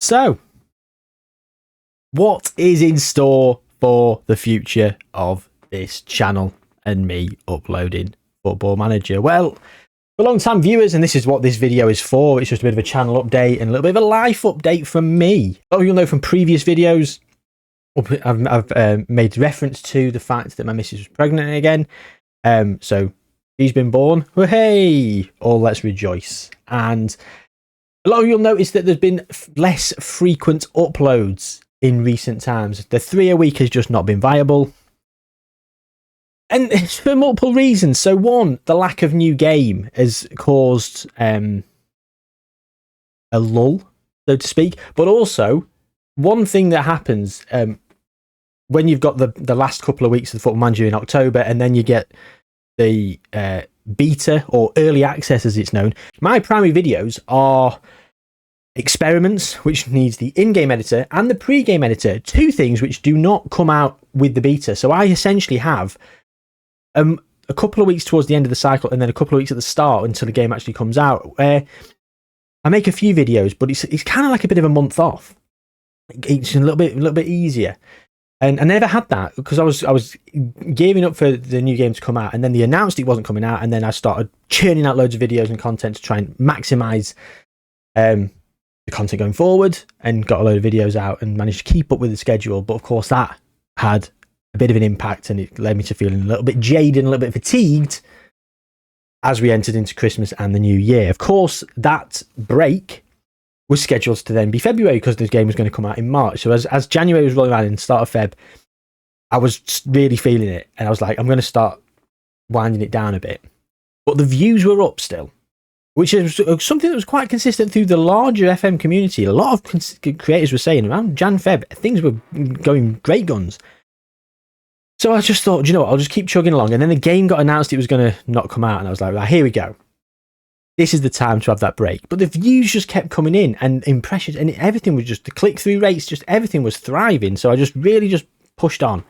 So, what is in store for the future of this channel and me uploading Football Manager? Well, for long-time viewers, and this is what this video is for, it's just a bit of a channel update and a little bit of a life update from me. A lot of you'll know from previous videos, I've made reference to the fact that my missus was pregnant again. So she's been born. Well, hey, all let's rejoice. And a lot of you'll notice that there's been less frequent uploads in recent times. The 3 a week has just not been viable. And it's for multiple reasons. So one, the lack of new game has caused a lull, so to speak. But also, one thing that happens when you've got the last couple of weeks of the Football Manager in October, and then you get the beta or early access as it's known, my primary videos are experiments, which needs the in-game editor and the pre-game editor, two things which do not come out with the beta. So I essentially have a couple of weeks towards the end of the cycle and then a couple of weeks at the start until the game actually comes out, where I make a few videos, but it's kind of like a bit of a month off. It's a little bit easier. And I never had that because I was gearing up for the new game to come out, and then they announced it wasn't coming out, and then I started churning out loads of videos and content to try and maximize the content going forward, and got a load of videos out and managed to keep up with the schedule. But of course that had a bit of an impact, and it led me to feeling a little bit jaded and a little bit fatigued as we entered into Christmas and the new year. Of course, that break was scheduled to then be February because the game was going to come out in March. So as January was rolling around in the start of Feb, I was really feeling it, and I was like, I'm going to start winding it down a bit. But the views were up still, which is something that was quite consistent through the larger FM community. A lot of creators were saying around Jan, Feb, things were going great guns. So I just thought, you know what, I'll just keep chugging along. And then the game got announced it was going to not come out, and I was like, right, here we go. This is the time to have that break. But the views just kept coming in, and impressions, and everything was just, the click-through rates, just everything was thriving. So I just really pushed on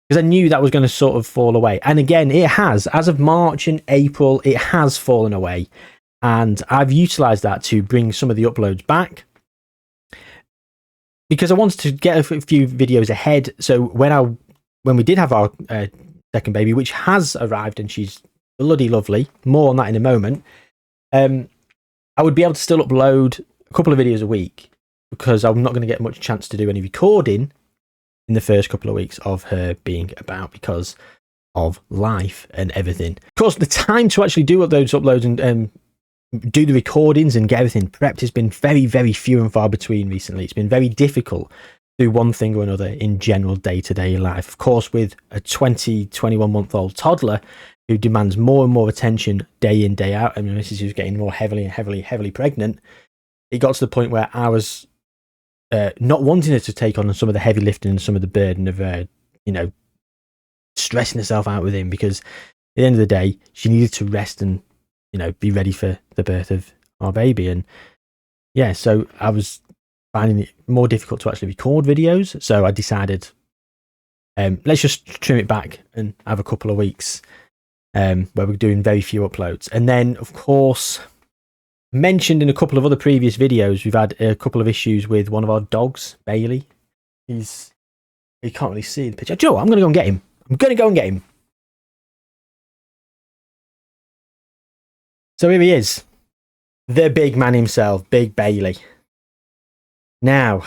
because I knew that was going to sort of fall away. And again, it has. As of March and April, it has fallen away. And I've utilised that to bring some of the uploads back because I wanted to get a few videos ahead. So when we did have our second baby, which has arrived and she's bloody lovely, more on that in a moment, I would be able to still upload a couple of videos a week because I'm not going to get much chance to do any recording in the first couple of weeks of her being about because of life and everything. Of course, the time to actually do those uploads and do the recordings and get everything prepped has been very, very few and far between recently. It's been very difficult to do one thing or another in general day-to-day life. Of course, with a 21-month-old toddler who demands more and more attention day in, day out, and Mrs. who's getting more heavily pregnant, it got to the point where I was not wanting her to take on some of the heavy lifting and some of the burden of, stressing herself out with him, because at the end of the day, she needed to rest and, be ready for the birth of our baby. And yeah, so I was finding it more difficult to actually record videos. So I decided, let's just trim it back and have a couple of weeks where we're doing very few uploads. And then, of course, mentioned in a couple of other previous videos, we've had a couple of issues with one of our dogs, Bailey. You can't really see the picture. Joe, I'm going to go and get him. So here he is, the big man himself, Big Bailey. Now,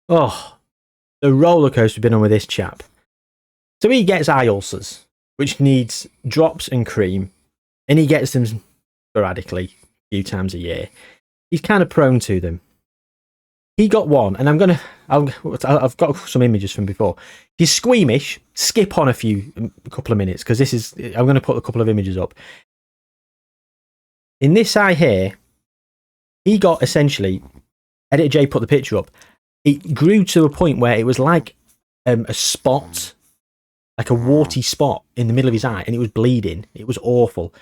the roller coaster we've been on with this chap. So he gets eye ulcers, which needs drops and cream, and he gets them sporadically, a few times a year. He's kind of prone to them. He got one, and I've got some images from before. He's squeamish. Skip on a couple of minutes because I'm going to put a couple of images up. In this eye here, he got essentially, Editor J put the picture up, it grew to a point where it was like a spot, like a warty spot in the middle of his eye, and it was bleeding. It was awful.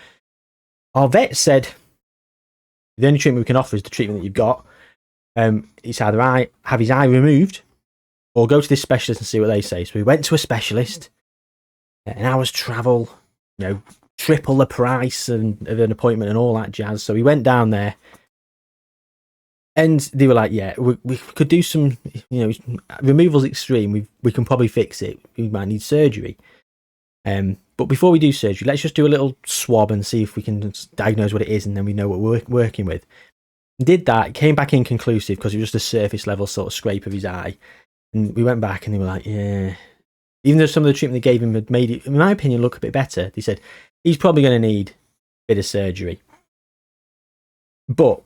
Our vet said, the only treatment we can offer is the treatment that you've got. It's either have his eye removed or go to this specialist and see what they say. So we went to a specialist, an hour's travel, triple the price of an appointment and all that jazz. So we went down there. And they were like, yeah, we could do some, removal's extreme. We can probably fix it. We might need surgery. But before we do surgery, let's just do a little swab and see if we can diagnose what it is, and then we know what we're working with. Did that, came back inconclusive because it was just a surface level sort of scrape of his eye. And we went back and they were like, yeah. Even though some of the treatment they gave him had made it, in my opinion, look a bit better, they said, he's probably going to need a bit of surgery. But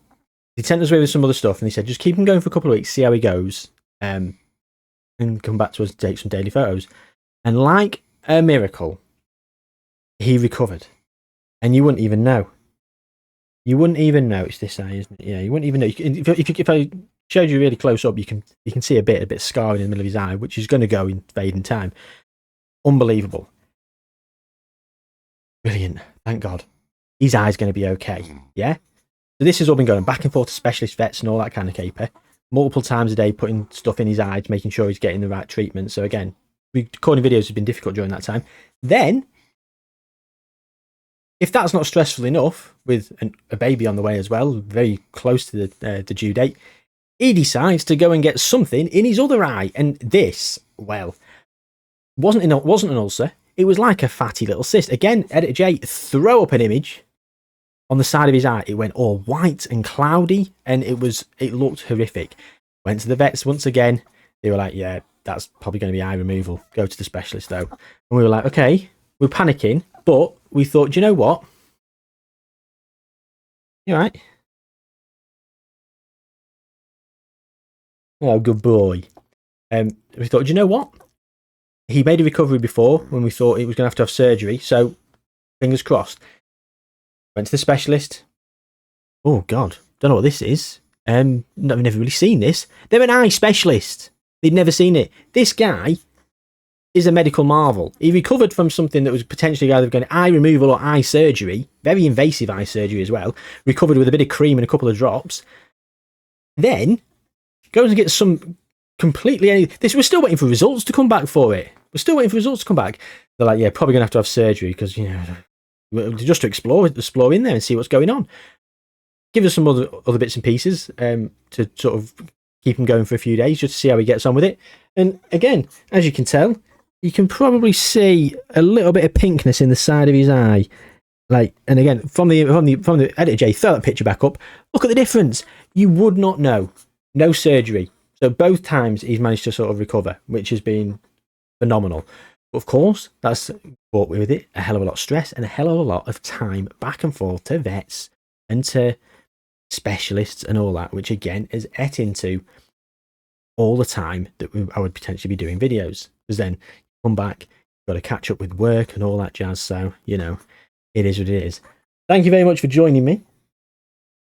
they sent us away with some other stuff, and they said, just keep him going for a couple of weeks, see how he goes, and come back to us to take some daily photos. And like a miracle, he recovered. And you wouldn't even know. You wouldn't even know it's this eye, isn't it? Yeah, you wouldn't even know. If I showed you really close up, you can see a bit of scarring in the middle of his eye, which is going to go in fade in time. Unbelievable. Brilliant. Thank God. His eye's going to be okay. Yeah? So this has all been going back and forth to specialist vets and all that kind of caper. Multiple times a day, putting stuff in his eyes, making sure he's getting the right treatment. So again, recording videos has been difficult during that time. Then, if that's not stressful enough, with a baby on the way as well, very close to the due date, he decides to go and get something in his other eye. And this, well, wasn't an ulcer. It was like a fatty little cyst. Again, Editor J, throw up an image on the side of his eye. It went all white and cloudy, and it looked horrific. Went to the vets once again. They were like, yeah, that's probably going to be eye removal. Go to the specialist, though. And we were like, okay, we're panicking, but we thought, do you know what? You all right? Oh, good boy. We thought, do you know what? He made a recovery before when we thought he was going to have surgery, so fingers crossed. Went to the specialist. Oh, God. Don't know what this is. I've never really seen this. They're an eye specialist. They'd never seen it. This guy is a medical marvel. He recovered from something that was potentially either going to eye removal or eye surgery, very invasive eye surgery as well, recovered with a bit of cream and a couple of drops, then goes and gets some completely... We're still waiting for results to come back for it. We're still waiting for results to come back. They're like, yeah, probably going to have surgery because, just to explore in there and see what's going on. Give us some other bits and pieces to sort of keep him going for a few days just to see how he gets on with it. And again, as you can tell, you can probably see a little bit of pinkness in the side of his eye. And again, from the Editor J, throw that picture back up. Look at the difference. You would not know. No surgery. So both times he's managed to sort of recover, which has been phenomenal. But of course, that's brought with it a hell of a lot of stress and a hell of a lot of time back and forth to vets and to specialists and all that, which again is ate into all the time that I would potentially be doing videos. Because then you come back, you've got to catch up with work and all that jazz. So, it is what it is. Thank you very much for joining me.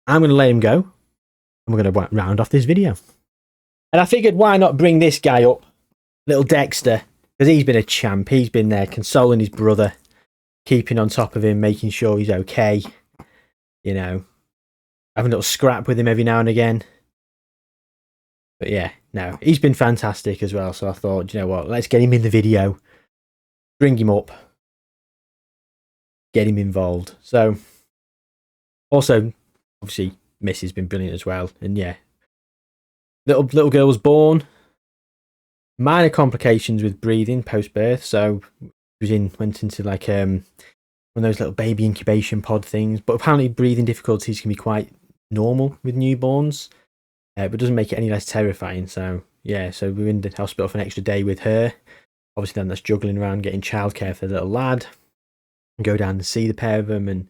I'm going to let him go, and we're going to round off this video. And I figured, why not bring this guy up, little Dexter, because he's been a champ. He's been there consoling his brother, keeping on top of him, making sure he's okay. Having a little scrap with him every now and again. But yeah, no, he's been fantastic as well. So I thought, you know what, let's get him in the video, bring him up, get him involved. So, also, obviously, Miss has been brilliant as well. And yeah, little girl was born. Minor complications with breathing post-birth. So, went into like one of those little baby incubation pod things. But apparently, breathing difficulties can be quite normal with newborns. But doesn't make it any less terrifying. So, yeah, so we were in the hospital for an extra day with her. Obviously, then that's juggling around getting childcare for the little lad. And go down and see the pair of them. And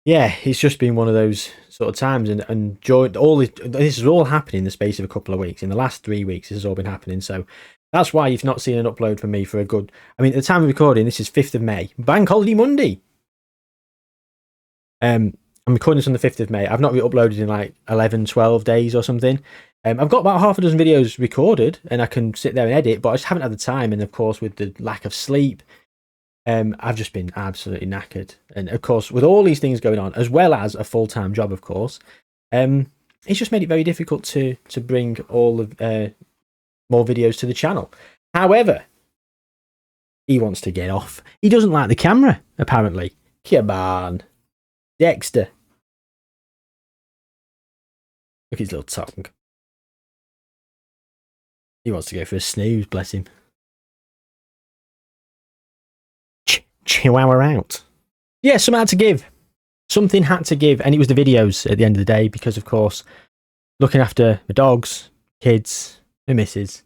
yeah, it's just been one of those sort of times. And this is all happening in the space of a couple of weeks. In the last 3 weeks, this has all been happening. So that's why you've not seen an upload from me for a good... I mean, at the time of recording, this is 5th of May. Bank Holiday Monday. I'm recording this on the 5th of May. I've not uploaded in like 11, 12 days or something. I've got about half a dozen videos recorded and I can sit there and edit, but I just haven't had the time. And of course, with the lack of sleep, I've just been absolutely knackered. And of course, with all these things going on, as well as a full-time job, of course, it's just made it very difficult to bring all of more videos to the channel. However, he wants to get off. He doesn't like the camera, apparently. Come on, Dexter. Look at his little tongue. He wants to go for a snooze, bless him. Chihuahua out. Yeah, something had to give. Something had to give, and it was the videos at the end of the day, because, of course, looking after the dogs, kids, my missus,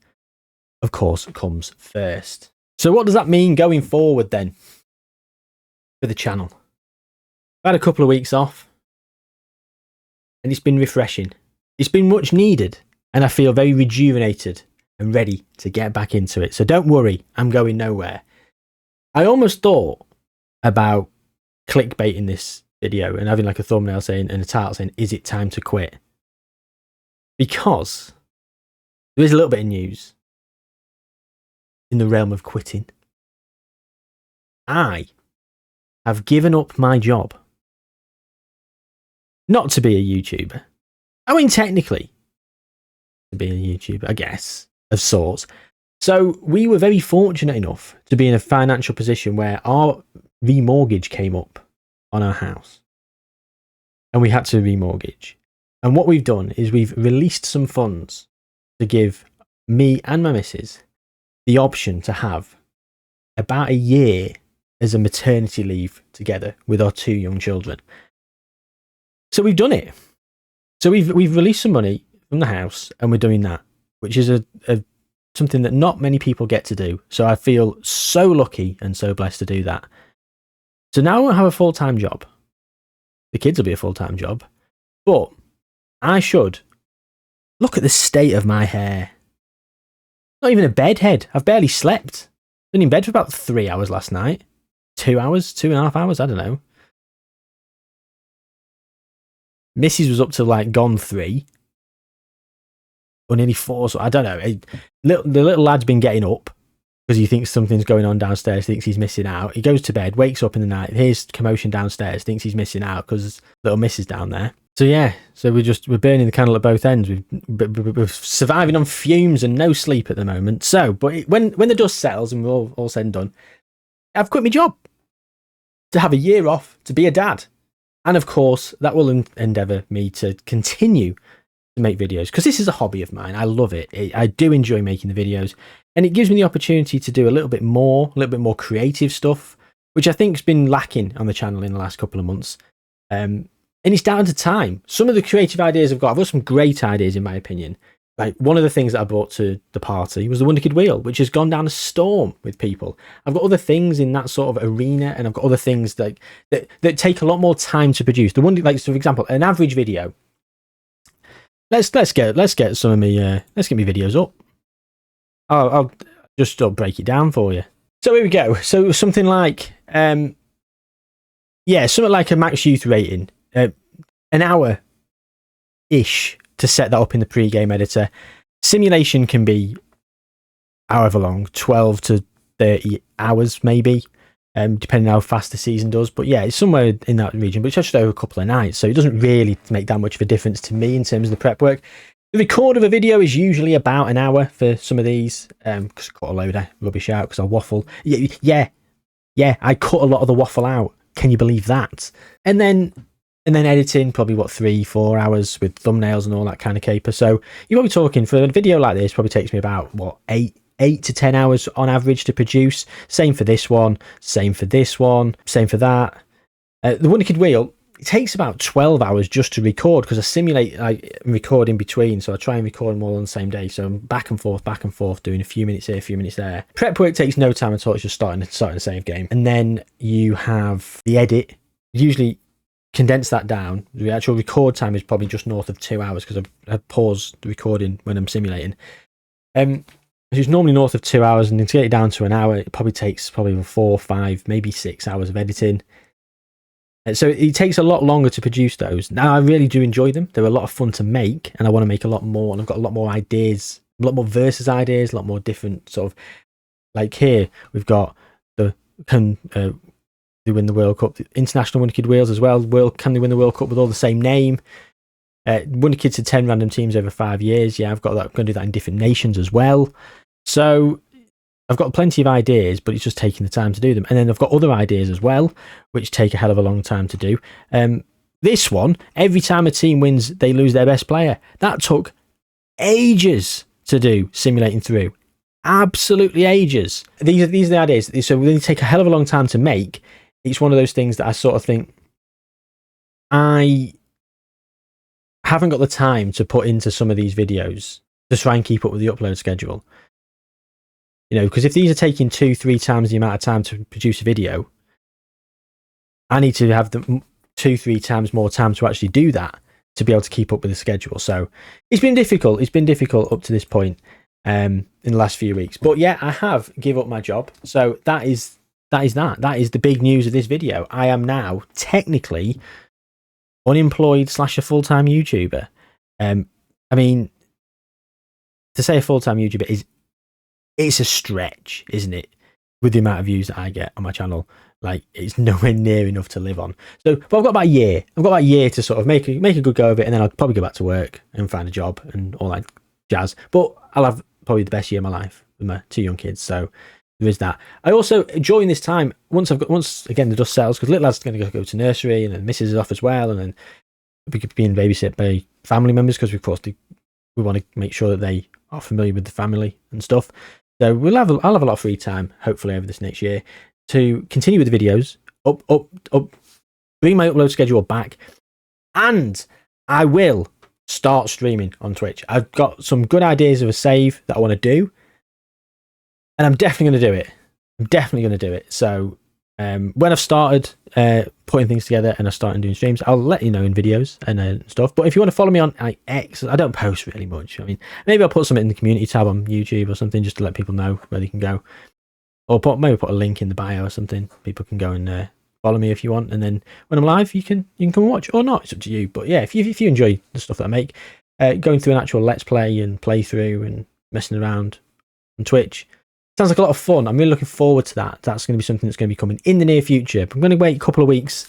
of course, comes first. So what does that mean going forward, then, for the channel? I've had a couple of weeks off, and it's been refreshing. It's been much needed, and I feel very rejuvenated and ready to get back into it. So don't worry, I'm going nowhere. I almost thought about clickbaiting this video and having like a thumbnail saying and a title saying, "Is it time to quit?" Because there is a little bit of news in the realm of quitting. I have given up my job. Not to be a YouTuber. I mean, technically, to be a YouTuber, I guess, of sorts. So we were very fortunate enough to be in a financial position where our remortgage came up on our house. And we had to remortgage. And what we've done is we've released some funds to give me and my missus the option to have about a year as a maternity leave together with our 2 young children. So we've done it. So we've released some money from the house, and we're doing that, which is something that not many people get to do. So I feel so lucky and so blessed to do that. So now I won't have a full-time job. The kids will be a full-time job. But I should look at the state of my hair. Not even a bedhead. I've barely slept. Been in bed for about 3 hours last night. 2 hours, 2.5 hours, I don't know. Mrs. was up to like gone 3. Or nearly 4, so I don't know. The little lad's been getting up because he thinks something's going on downstairs, thinks he's missing out. He goes to bed, wakes up in the night, hears commotion downstairs, thinks he's missing out because little miss is down there. So yeah, so we're burning the candle at both ends. We're surviving on fumes and no sleep at the moment. So, but when the dust settles and we're all said and done, I've quit my job to have a year off to be a dad. And of course, that will endeavour me to continue to make videos, because this is a hobby of mine. I love it. I do enjoy making the videos, and it gives me the opportunity to do a little bit more creative stuff, which I think has been lacking on the channel in the last couple of months. And it's down to time. Some of the creative ideas I've got some great ideas in my opinion. Like one of the things that I brought to the party was the Wonder Kid wheel, which has gone down a storm with people. I've got other things in that sort of arena, and I've got other things that take a lot more time to produce. The one, like, so for example, an average video. Let's get some of me let's get me videos up. I'll just break it down for you. So here we go. So something like something like a max youth rating, an hour ish to set that up in the pre-game editor. Simulation can be however long, 12 to 30 hours maybe. Depending on how fast the season does, but yeah, it's somewhere in that region, but it's just over a couple of nights, so it doesn't really make that much of a difference to me in terms of the prep work. The record of a video is usually about an hour for some of these, because I cut a load of rubbish out because I waffle. Yeah, I cut a lot of the waffle out. Can you believe that? And then editing, probably 3-4 hours with thumbnails and all that kind of caper. So you're probably talking, for a video like this, probably takes me about 8 to 10 hours on average to produce. Same for this one, same for this one, same for that. The Wonder Kid wheel, it takes about 12 hours just to record, because I simulate record in between, so I try and record them all on the same day, so I'm back and forth doing a few minutes here, a few minutes there. Prep work takes no time at all. It's just starting a save game, and then you have the edit. Usually condense that down. The actual record time is probably just north of 2 hours, because I pause the recording when I'm simulating. It's normally north of 2 hours, and to get it down to an hour, it probably takes 4, 5, maybe 6 hours of editing. So it takes a lot longer to produce those. Now, I really do enjoy them. They're a lot of fun to make, and I want to make a lot more, and I've got a lot more ideas, a lot more versus ideas, a lot more different sort of, like here, we've got can they win the World Cup, the International Wonder Kid Wheels as well. Can they win the World Cup with all the same name? Wonder Kids to 10 random teams over 5 years. Yeah, I've got that. I'm going to do that in different nations as well. So I've got plenty of ideas, but it's just taking the time to do them. And then I've got other ideas as well, which take a hell of a long time to do. This one, every time a team wins, they lose their best player. That took ages to do, simulating through. Absolutely ages. These are the ideas. So they take a hell of a long time to make. It's one of those things that I sort of think I haven't got the time to put into some of these videos to try and keep up with the upload schedule. Because if these are taking 2-3 times the amount of time to produce a video, I need to have the 2-3 times more time to actually do that to be able to keep up with the schedule. So it's been difficult. It's been difficult up to this point in the last few weeks. But yeah, I have given up my job. So that is the big news of this video. I am now technically unemployed / a full-time YouTuber. I mean, to say a full-time YouTuber it's a stretch, isn't it? With the amount of views that I get on my channel, like it's nowhere near enough to live on. So, but I've got about a year. I've got about a year to sort of make a good go of it, and then I'll probably go back to work and find a job and all that jazz. But I'll have probably the best year of my life with my 2 young kids. So there is that. I also, during this time, once again the dust settles, because little lad's going to go to nursery, and then missus is off as well, and then we could be babysit by family members, because of course we want to make sure that they are familiar with the family and stuff. So I'll have a lot of free time, hopefully, over this next year to continue with the videos, bring my upload schedule back, and I will start streaming on Twitch. I've got some good ideas of a save that I want to do, and I'm definitely going to do it. So when I've started putting things together and I started doing streams, I'll let you know in videos and stuff. But if you want to follow me on X, I don't post really much. I mean, maybe I'll put something in the community tab on YouTube or something, just to let people know where they can go, or maybe put a link in the bio or something. People can go and follow me if you want, and then when I'm live, you can come and watch, or not. It's up to you. But yeah, if you enjoy the stuff that I make, going through an actual let's play and playthrough and messing around on Twitch, sounds like a lot of fun. I'm really looking forward to that. That's going to be something that's going to be coming in the near future. But I'm going to wait a couple of weeks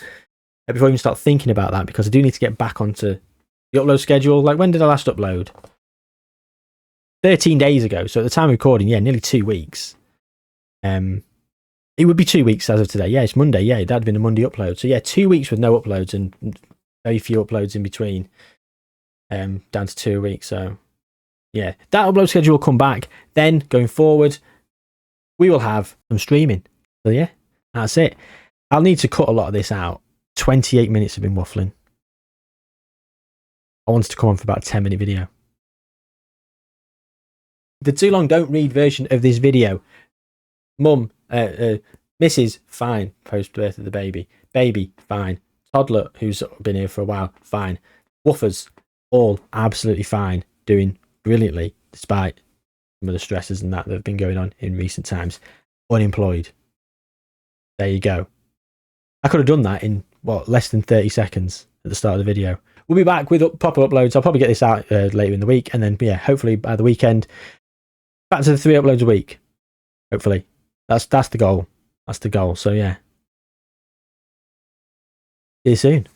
before I even start thinking about that, because I do need to get back onto the upload schedule. Like, when did I last upload? 13 days ago. So at the time of recording, yeah, nearly 2 weeks. It would be 2 weeks as of today. Yeah, it's Monday. Yeah, that'd been a Monday upload. So yeah, 2 weeks with no uploads and very few uploads in between. Down to 2 a week. So yeah, that upload schedule will come back. Then going forward, we will have some streaming. So yeah, that's it. I'll need to cut a lot of this out. 28 minutes have been waffling. I wanted to come on for about a 10-minute video. The too long don't read version of this video. Mum, Mrs. fine, post birth of the baby. Baby, fine. Toddler, who's been here for a while, fine. Woofers, all absolutely fine. Doing brilliantly, despite some of the stresses and that have been going on in recent times. Unemployed. There you go. I could have done that in, less than 30 seconds at the start of the video. We'll be back with proper uploads. I'll probably get this out later in the week, and then, yeah, hopefully by the weekend, back to the 3 uploads a week. Hopefully. That's the goal. That's the goal. So, yeah. See you soon.